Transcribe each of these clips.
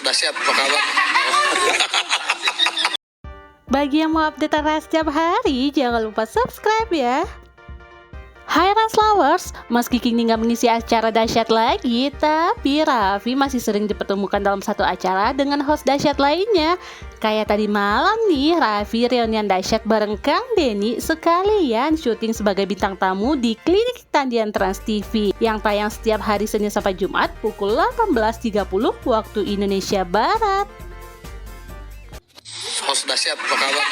dahsyat, apa kabar? Bagi yang mau update Ras setiap hari, jangan lupa subscribe ya. Hai Ras Lovers, meski kini nggak mengisi acara dahsyat lagi, tapi Raffi masih sering dipertemukan dalam satu acara dengan host dahsyat lainnya. Kayak tadi malam nih, Raffi reunian dahsyat bareng Kang Denny sekalian syuting sebagai bintang tamu di Klinik Tandian Trans TV yang tayang setiap hari Senin sampai Jumat pukul 18.30 waktu Indonesia Barat. Host dahsyat, apa kabar?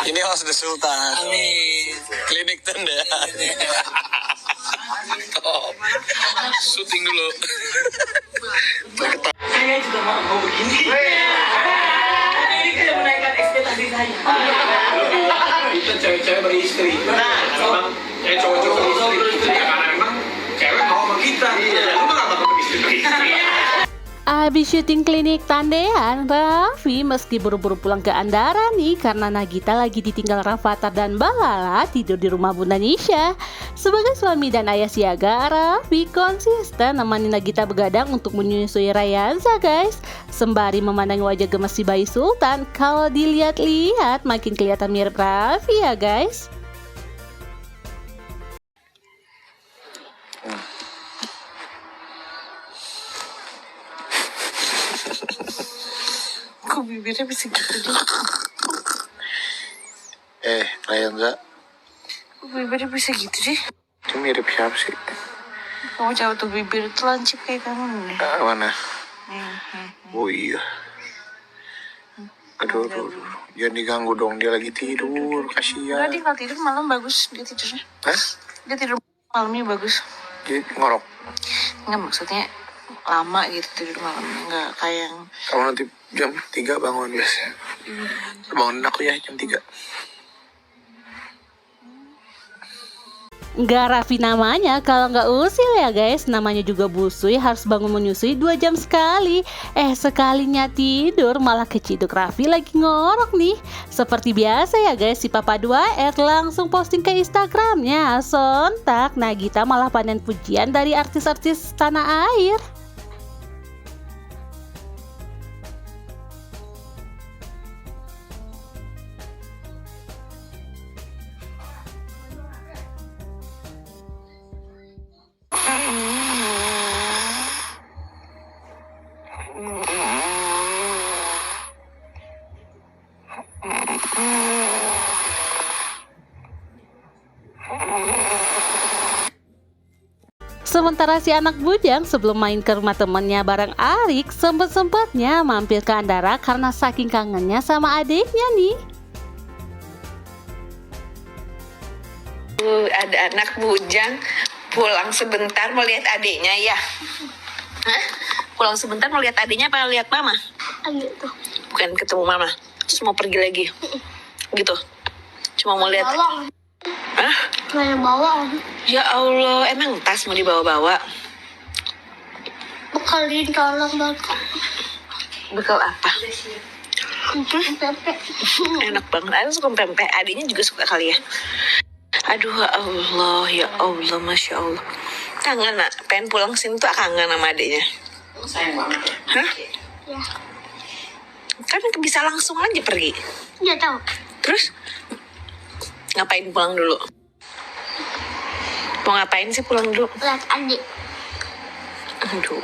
Ini host The Sultan. Amin. Klinik Tandian. Top. Syuting dulu. Saya juga mau begini. Ini tidak menaikkan ekspektasi saya. Kita cewek-cewek beristri. Nah, Emang cowok-cowok beristri. Ya karena emang cewek mau sama kita. Lu tuh gak bakal beristri. Abis syuting Klinik Tandean, Raffi meski buru-buru pulang ke Andara nih karena Nagita lagi ditinggal Rafathar dan Balala tidur di rumah Bunda Nisha. Sebagai suami dan ayah siaga, Raffi konsisten nemani Nagita begadang untuk menyusui Rayansa guys. Sembari memandangi wajah gemes si bayi Sultan, kalau dilihat-lihat makin kelihatan mirip Raffi ya guys. kok bibirnya bisa gitu sih? Rayansa, Kok bibirnya bisa gitu sih? itu mirip siapa sih? Kamu coba tuh bibir itu lancip kayak kamu nih. Mana? Oh iya. Aduh. Jangan diganggu dong, dia lagi tidur, Enggak, kasihan. dia kalau tidur malam bagus dia tidurnya. Hah? Dia tidur malamnya bagus. Dia ngorok. Enggak, maksudnya lama gitu tidur malamnya, enggak kayak yang Kamu nanti jam 3 bangun biasanya. Bangunin aku ya jam 3. Nggak Raffi namanya kalau nggak usil ya guys. Namanya juga busui, harus bangun menyusui 2 jam sekali. Sekalinya tidur malah keciduk Raffi lagi ngorok nih. Seperti biasa ya guys, si Papa 2R langsung posting ke Instagramnya. Sontak Nagita malah panen pujian dari artis-artis tanah air. Sementara si anak bujang sebelum main ke rumah temennya bareng Arik, sempet-sempetnya mampir ke Andara karena saking kangennya sama adiknya nih. Ada anak bujang pulang sebentar mau lihat adiknya ya? Hah? Pulang sebentar mau lihat adiknya apa lihat mama? Gitu. Bukan ketemu mama, terus mau pergi lagi? Gitu? Cuma mau lihat? Bawang. Hah? Kayak bawang. Ya Allah, emang tas mau dibawa-bawa? Bekalin tolong bakal. Bekal apa? Pempek. Enak banget, aku suka pempek, adiknya juga suka kali ya. Aduh ya Allah, Masya Allah. Kangen nak, pengen pulang sini tuh kangen sama adiknya. Sayang banget. Hah? Ya. Kan bisa langsung aja pergi. Dia tahu. Terus ngapain pulang dulu? Mau ngapain sih pulang dulu? Lihat adik. Aduh.